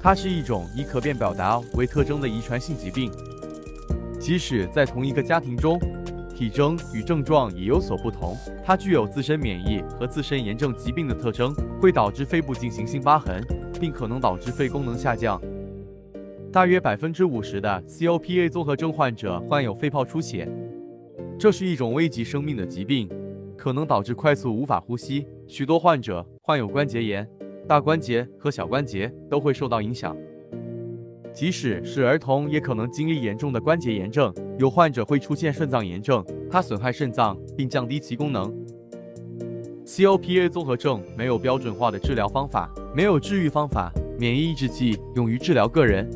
它是一种以可变表达为特征的遗传性疾病。即使在同一个家庭中，体征与症状也有所不同。它具有自身免疫和自身炎症疾病的特征，会导致肺部进行性疤痕，并可能导致肺功能下降。大约50%的 COPA 综合症患者患有肺泡出血，这是一种危及生命的疾病，可能导致快速无法呼吸。许多患者患有关节炎，大关节和小关节都会受到影响。即使是儿童，也可能经历严重的关节炎症。有患者会出现肾脏炎症，它损害肾脏并降低其功能。COPA 综合症没有标准化的治疗方法，没有治愈方法，免疫抑制剂用于治疗个人